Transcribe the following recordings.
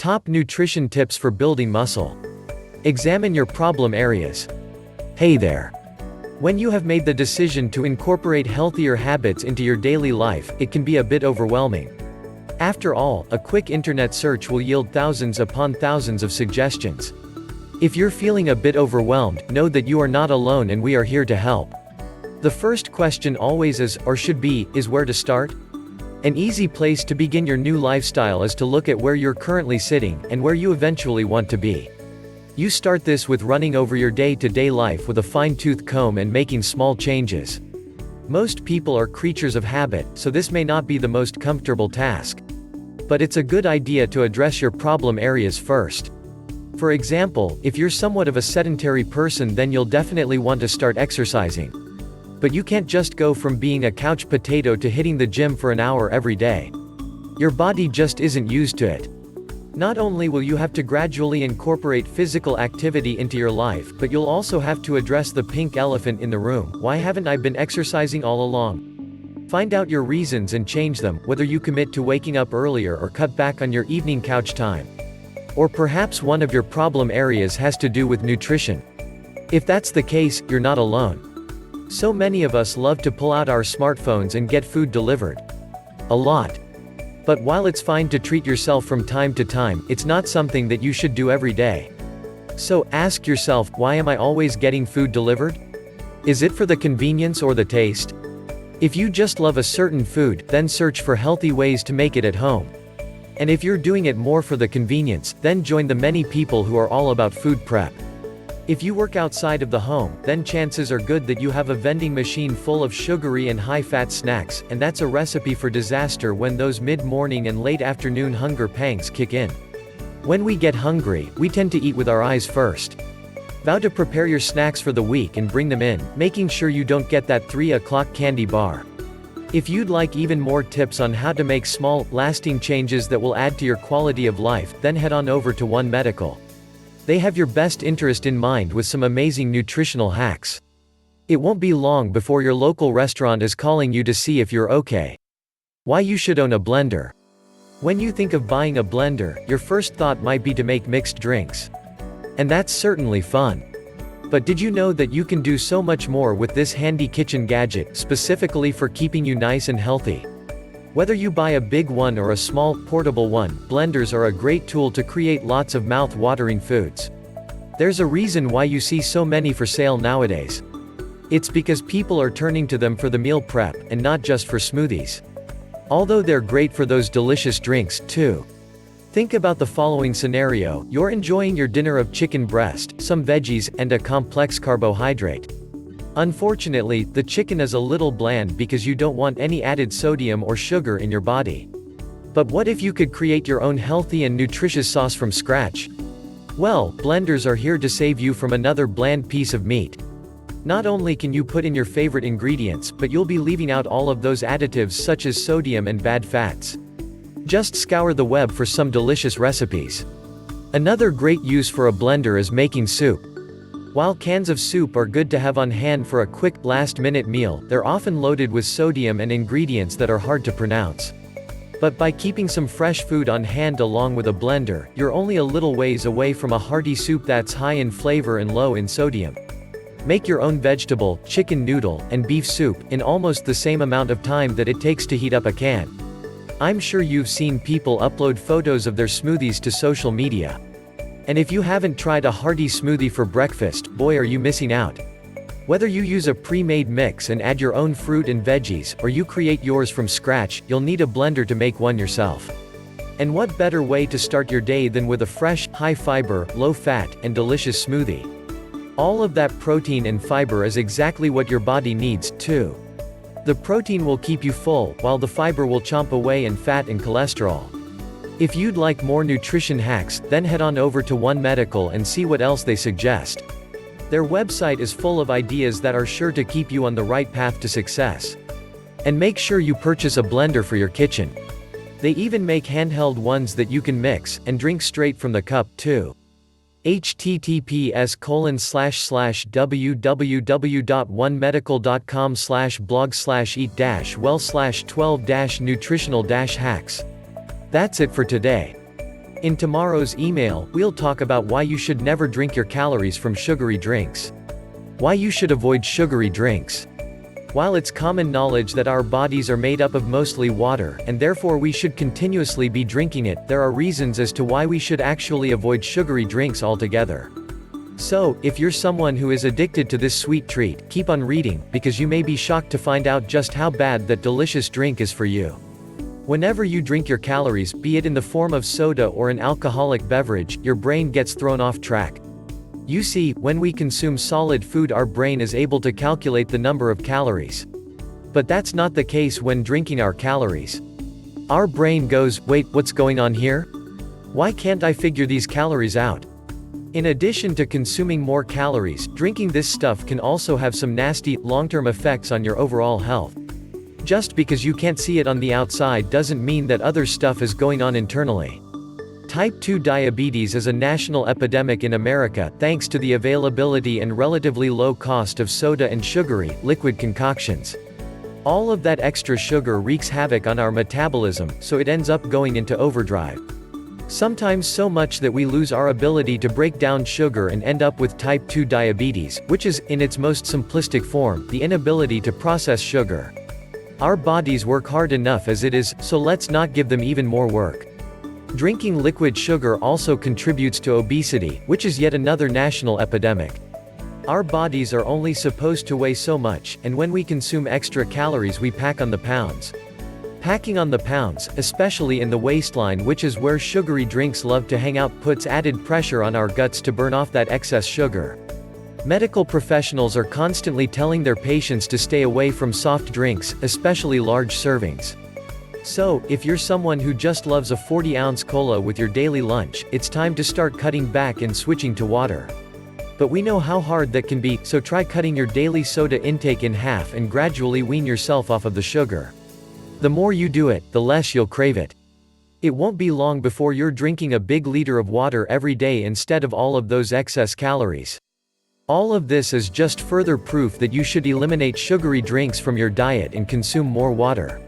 Top nutrition tips for building muscle. Examine your problem areas. Hey there. When you have made the decision to incorporate healthier habits into your daily life, it can be a bit overwhelming. After all, a quick internet search will yield thousands upon thousands of suggestions. If you're feeling a bit overwhelmed, know that you are not alone and we are here to help. The first question always is, or should be, is where to start? An easy place to begin your new lifestyle is to look at where you're currently sitting, and where you eventually want to be. You start this with running over your day-to-day life with a fine-tooth comb and making small changes. Most people are creatures of habit, so this may not be the most comfortable task. But it's a good idea to address your problem areas first. For example, if you're somewhat of a sedentary person, then you'll definitely want to start exercising. But you can't just go from being a couch potato to hitting the gym for an hour every day. Your body just isn't used to it. Not only will you have to gradually incorporate physical activity into your life, but you'll also have to address the pink elephant in the room: why haven't I been exercising all along? Find out your reasons and change them, whether you commit to waking up earlier or cut back on your evening couch time. Or perhaps one of your problem areas has to do with nutrition. If that's the case, you're not alone. So many of us love to pull out our smartphones and get food delivered. A lot. But while it's fine to treat yourself from time to time, it's not something that you should do every day. So, ask yourself, why am I always getting food delivered? Is it for the convenience or the taste? If you just love a certain food, then search for healthy ways to make it at home. And if you're doing it more for the convenience, then join the many people who are all about food prep. If you work outside of the home, then chances are good that you have a vending machine full of sugary and high-fat snacks, and that's a recipe for disaster when those mid-morning and late-afternoon hunger pangs kick in. When we get hungry, we tend to eat with our eyes first. Vow to prepare your snacks for the week and bring them in, making sure you don't get that 3 o'clock candy bar. If you'd like even more tips on how to make small, lasting changes that will add to your quality of life, then head on over to One Medical. They have your best interest in mind with some amazing nutritional hacks. It won't be long before your local restaurant is calling you to see if you're okay. Why you should own a blender. When you think of buying a blender, your first thought might be to make mixed drinks. And that's certainly fun. But did you know that you can do so much more with this handy kitchen gadget, specifically for keeping you nice and healthy? Whether you buy a big one or a small, portable one, blenders are a great tool to create lots of mouth-watering foods. There's a reason why you see so many for sale nowadays. It's because people are turning to them for the meal prep, and not just for smoothies. Although they're great for those delicious drinks, too. Think about the following scenario: you're enjoying your dinner of chicken breast, some veggies, and a complex carbohydrate. Unfortunately, the chicken is a little bland because you don't want any added sodium or sugar in your body. But what if you could create your own healthy and nutritious sauce from scratch? Well, blenders are here to save you from another bland piece of meat. Not only can you put in your favorite ingredients, but you'll be leaving out all of those additives such as sodium and bad fats. Just scour the web for some delicious recipes. Another great use for a blender is making soup. While cans of soup are good to have on hand for a quick, last-minute meal, they're often loaded with sodium and ingredients that are hard to pronounce. But by keeping some fresh food on hand along with a blender, you're only a little ways away from a hearty soup that's high in flavor and low in sodium. Make your own vegetable, chicken noodle, and beef soup, in almost the same amount of time that it takes to heat up a can. I'm sure you've seen people upload photos of their smoothies to social media. And if you haven't tried a hearty smoothie for breakfast, boy are you missing out. Whether you use a pre-made mix and add your own fruit and veggies, or you create yours from scratch, you'll need a blender to make one yourself. And what better way to start your day than with a fresh, high-fiber, low-fat, and delicious smoothie? All of that protein and fiber is exactly what your body needs, too. The protein will keep you full, while the fiber will chomp away and fat and cholesterol. If you'd like more nutrition hacks, then head on over to One Medical and see what else they suggest. Their website is full of ideas that are sure to keep you on the right path to success. And make sure you purchase a blender for your kitchen. They even make handheld ones that you can mix and drink straight from the cup, too. https://www.onemedical.com/blog/eat-well/12-nutritional-hacks. That's it for today. In tomorrow's email, we'll talk about why you should never drink your calories from sugary drinks. Why you should avoid sugary drinks. While it's common knowledge that our bodies are made up of mostly water, and therefore we should continuously be drinking it, there are reasons as to why we should actually avoid sugary drinks altogether. So, if you're someone who is addicted to this sweet treat, keep on reading, because you may be shocked to find out just how bad that delicious drink is for you. Whenever you drink your calories, be it in the form of soda or an alcoholic beverage, your brain gets thrown off track. You see, when we consume solid food, our brain is able to calculate the number of calories. But that's not the case when drinking our calories. Our brain goes, wait, what's going on here? Why can't I figure these calories out? In addition to consuming more calories, drinking this stuff can also have some nasty, long-term effects on your overall health. Just because you can't see it on the outside doesn't mean that other stuff is going on internally. Type 2 diabetes is a national epidemic in America, thanks to the availability and relatively low cost of soda and sugary, liquid concoctions. All of that extra sugar wreaks havoc on our metabolism, so it ends up going into overdrive. Sometimes so much that we lose our ability to break down sugar and end up with type 2 diabetes, which is, in its most simplistic form, the inability to process sugar. Our bodies work hard enough as it is, so let's not give them even more work. Drinking liquid sugar also contributes to obesity, which is yet another national epidemic. Our bodies are only supposed to weigh so much, and when we consume extra calories we pack on the pounds. Packing on the pounds, especially in the waistline, which is where sugary drinks love to hang out, puts added pressure on our guts to burn off that excess sugar. Medical professionals are constantly telling their patients to stay away from soft drinks, especially large servings. So, if you're someone who just loves a 40-ounce cola with your daily lunch, it's time to start cutting back and switching to water. But we know how hard that can be, so try cutting your daily soda intake in half and gradually wean yourself off of the sugar. The more you do it, the less you'll crave it. It won't be long before you're drinking a big liter of water every day instead of all of those excess calories. All of this is just further proof that you should eliminate sugary drinks from your diet and consume more water.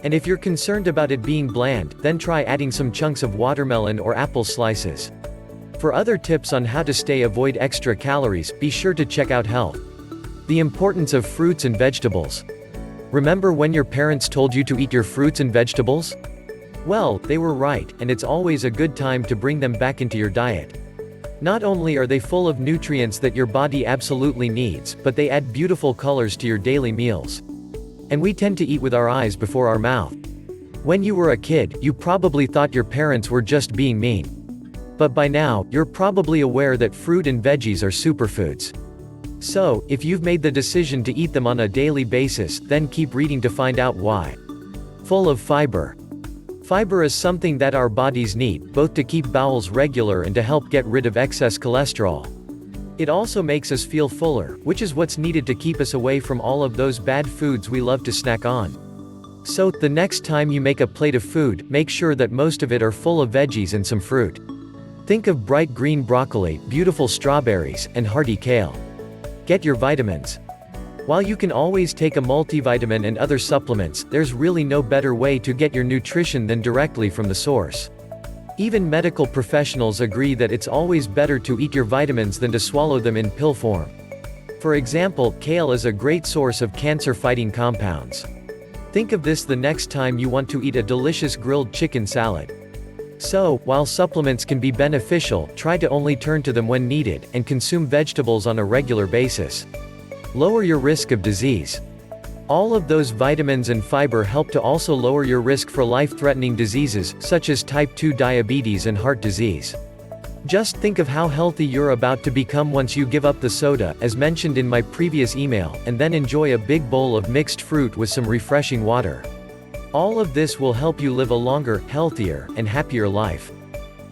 And if you're concerned about it being bland, then try adding some chunks of watermelon or apple slices. For other tips on how to avoid extra calories, be sure to check out Health. The importance of fruits and vegetables. Remember when your parents told you to eat your fruits and vegetables? Well, they were right, and it's always a good time to bring them back into your diet. Not only are they full of nutrients that your body absolutely needs, but they add beautiful colors to your daily meals. And we tend to eat with our eyes before our mouth. When you were a kid, you probably thought your parents were just being mean. But by now, you're probably aware that fruit and veggies are superfoods. So, if you've made the decision to eat them on a daily basis, then keep reading to find out why. Full of fiber. Fiber is something that our bodies need, both to keep bowels regular and to help get rid of excess cholesterol. It also makes us feel fuller, which is what's needed to keep us away from all of those bad foods we love to snack on. So, the next time you make a plate of food, make sure that most of it are full of veggies and some fruit. Think of bright green broccoli, beautiful strawberries, and hearty kale. Get your vitamins. While you can always take a multivitamin and other supplements, there's really no better way to get your nutrition than directly from the source. Even medical professionals agree that it's always better to eat your vitamins than to swallow them in pill form. For example, kale is a great source of cancer-fighting compounds. Think of this the next time you want to eat a delicious grilled chicken salad. So, while supplements can be beneficial, try to only turn to them when needed, and consume vegetables on a regular basis. Lower your risk of disease. All of those vitamins and fiber help to also lower your risk for life-threatening diseases, such as type 2 diabetes and heart disease. Just think of how healthy you're about to become once you give up the soda, as mentioned in my previous email, and then enjoy a big bowl of mixed fruit with some refreshing water. All of this will help you live a longer, healthier, and happier life.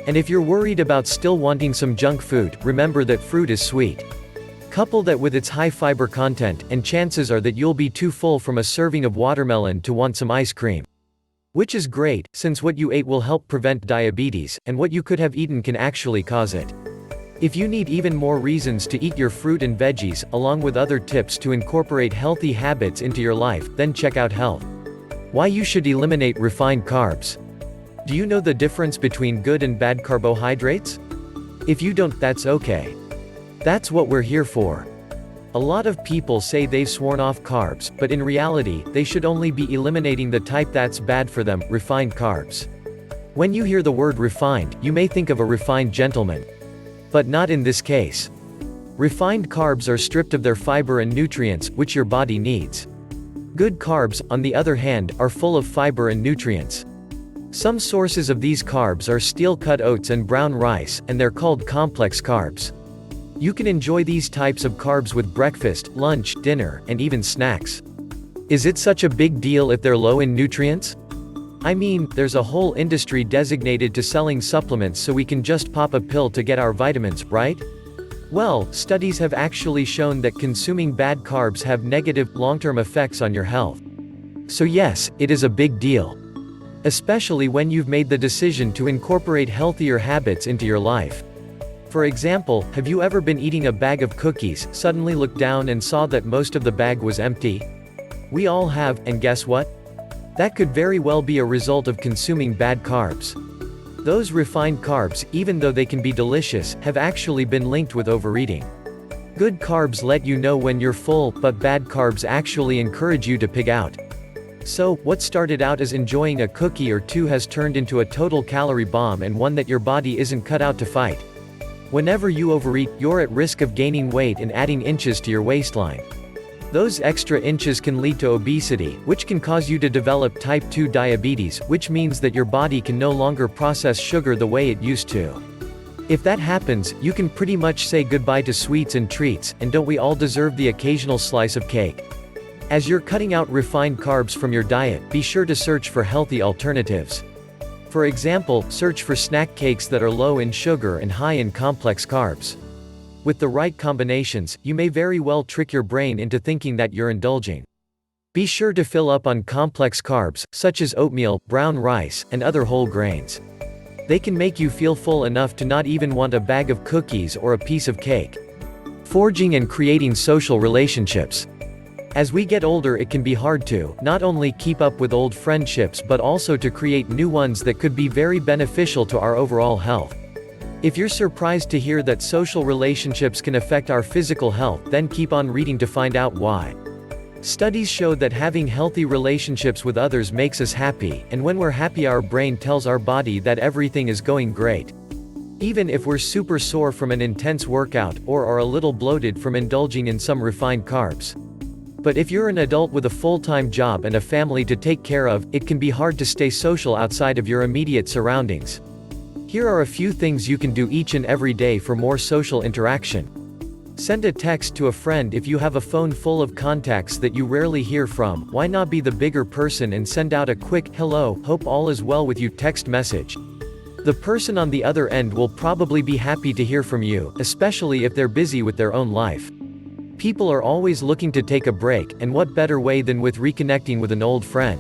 And if you're worried about still wanting some junk food, remember that fruit is sweet. Couple that with its high fiber content, and chances are that you'll be too full from a serving of watermelon to want some ice cream. Which is great, since what you ate will help prevent diabetes, and what you could have eaten can actually cause it. If you need even more reasons to eat your fruit and veggies, along with other tips to incorporate healthy habits into your life, then check out Health. Why you should eliminate refined carbs. Do you know the difference between good and bad carbohydrates? If you don't, that's okay. That's what we're here for. A lot of people say they've sworn off carbs, but in reality, they should only be eliminating the type that's bad for them, refined carbs. When you hear the word refined, you may think of a refined gentleman. But not in this case. Refined carbs are stripped of their fiber and nutrients, which your body needs. Good carbs, on the other hand, are full of fiber and nutrients. Some sources of these carbs are steel-cut oats and brown rice, and they're called complex carbs. You can enjoy these types of carbs with breakfast, lunch, dinner, and even snacks. Is it such a big deal if they're low in nutrients? I mean, there's a whole industry designated to selling supplements so we can just pop a pill to get our vitamins, right? Well, studies have actually shown that consuming bad carbs have negative, long-term effects on your health. So yes, it is a big deal. Especially when you've made the decision to incorporate healthier habits into your life. For example, have you ever been eating a bag of cookies, suddenly looked down and saw that most of the bag was empty? We all have, and guess what? That could very well be a result of consuming bad carbs. Those refined carbs, even though they can be delicious, have actually been linked with overeating. Good carbs let you know when you're full, but bad carbs actually encourage you to pig out. So, what started out as enjoying a cookie or two has turned into a total calorie bomb, and one that your body isn't cut out to fight. Whenever you overeat, you're at risk of gaining weight and adding inches to your waistline. Those extra inches can lead to obesity, which can cause you to develop type 2 diabetes, which means that your body can no longer process sugar the way it used to. If that happens, you can pretty much say goodbye to sweets and treats, and don't we all deserve the occasional slice of cake? As you're cutting out refined carbs from your diet, be sure to search for healthy alternatives. For example, search for snack cakes that are low in sugar and high in complex carbs. With the right combinations, you may very well trick your brain into thinking that you're indulging. Be sure to fill up on complex carbs, such as oatmeal, brown rice, and other whole grains. They can make you feel full enough to not even want a bag of cookies or a piece of cake. Forging and creating social relationships. As we get older, it can be hard to, not only keep up with old friendships but also to create new ones that could be very beneficial to our overall health. If you're surprised to hear that social relationships can affect our physical health, then keep on reading to find out why. Studies show that having healthy relationships with others makes us happy, and when we're happy our brain tells our body that everything is going great. Even if we're super sore from an intense workout, or are a little bloated from indulging in some refined carbs. But if you're an adult with a full-time job and a family to take care of, it can be hard to stay social outside of your immediate surroundings. Here are a few things you can do each and every day for more social interaction. Send a text to a friend. If you have a phone full of contacts that you rarely hear from, why not be the bigger person and send out a quick, "Hello, hope all is well with you" text message. The person on the other end will probably be happy to hear from you, especially if they're busy with their own life. People are always looking to take a break, and what better way than with reconnecting with an old friend?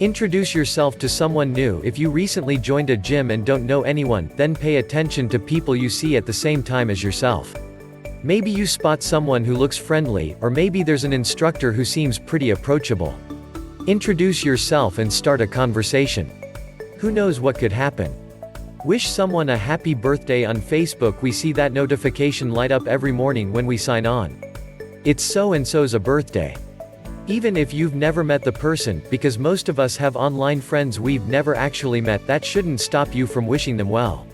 Introduce yourself to someone new. If you recently joined a gym and don't know anyone, then pay attention to people you see at the same time as yourself. Maybe you spot someone who looks friendly, or maybe there's an instructor who seems pretty approachable. Introduce yourself and start a conversation. Who knows what could happen? Wish someone a happy birthday on Facebook. We see that notification light up every morning when we sign on. It's so-and-so's a birthday. Even if you've never met the person, because most of us have online friends we've never actually met, that shouldn't stop you from wishing them well.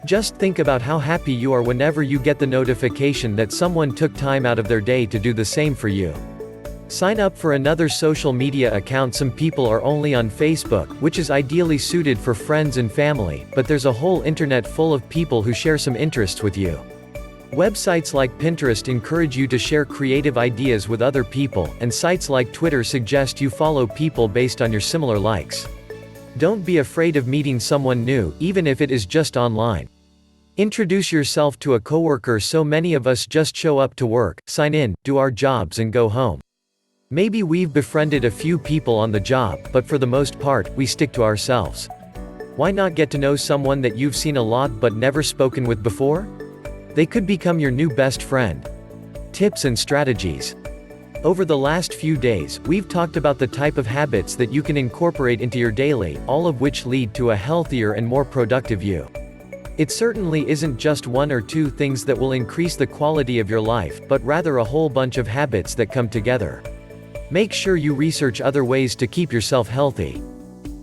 Just think about how happy you are whenever you get the notification that someone took time out of their day to do the same for you. Sign up for another social media account. Some people are only on Facebook, which is ideally suited for friends and family, but there's a whole internet full of people who share some interests with you. Websites like Pinterest encourage you to share creative ideas with other people, and sites like Twitter suggest you follow people based on your similar likes. Don't be afraid of meeting someone new, even if it is just online. Introduce yourself to a coworker. So many of us just show up to work, sign in, do our jobs and go home. Maybe we've befriended a few people on the job, but for the most part, we stick to ourselves. Why not get to know someone that you've seen a lot but never spoken with before? They could become your new best friend. Tips and strategies. Over the last few days, we've talked about the type of habits that you can incorporate into your daily, all of which lead to a healthier and more productive you. It certainly isn't just one or two things that will increase the quality of your life, but rather a whole bunch of habits that come together. Make sure you research other ways to keep yourself healthy.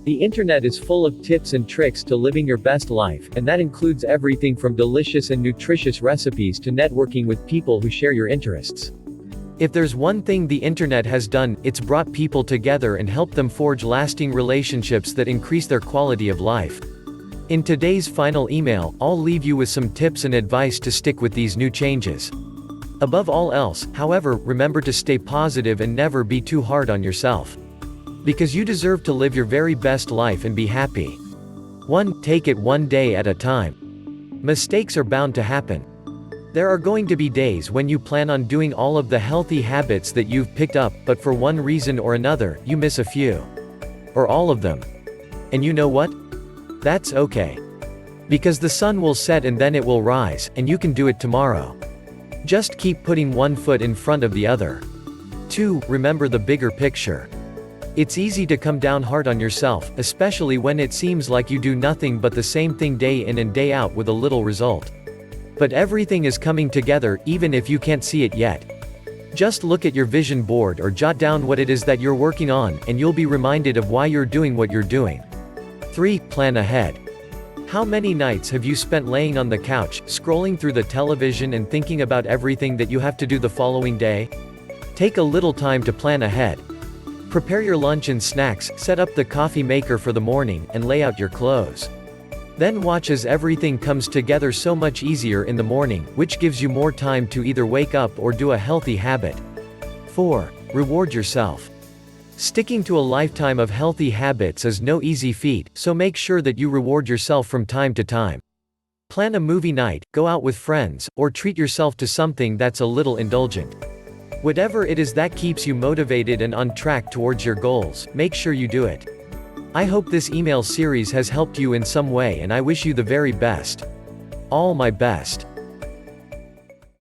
The internet is full of tips and tricks to living your best life, and that includes everything from delicious and nutritious recipes to networking with people who share your interests. If there's one thing the internet has done, it's brought people together and helped them forge lasting relationships that increase their quality of life. In today's final email, I'll leave you with some tips and advice to stick with these new changes. Above all else, however, remember to stay positive and never be too hard on yourself. Because you deserve to live your very best life and be happy. 1. Take it one day at a time. Mistakes are bound to happen. There are going to be days when you plan on doing all of the healthy habits that you've picked up, but for one reason or another, you miss a few. Or all of them. And you know what? That's okay. Because the sun will set and then it will rise, and you can do it tomorrow. Just keep putting one foot in front of the other. 2. Remember the bigger picture. It's easy to come down hard on yourself, especially when it seems like you do nothing but the same thing day in and day out with a little result. But everything is coming together, even if you can't see it yet. Just look at your vision board or jot down what it is that you're working on, and you'll be reminded of why you're doing what you're doing. 3. Plan ahead. How many nights have you spent laying on the couch, scrolling through the television and thinking about everything that you have to do the following day? Take a little time to plan ahead. Prepare your lunch and snacks, set up the coffee maker for the morning, and lay out your clothes. Then watch as everything comes together so much easier in the morning, which gives you more time to either wake up or do a healthy habit. 4. Reward yourself. Sticking to a lifetime of healthy habits is no easy feat, so make sure that you reward yourself from time to time. Plan a movie night, go out with friends, or treat yourself to something that's a little indulgent. Whatever it is that keeps you motivated and on track towards your goals, make sure you do it. I hope this email series has helped you in some way, and I wish you the very best. All my best.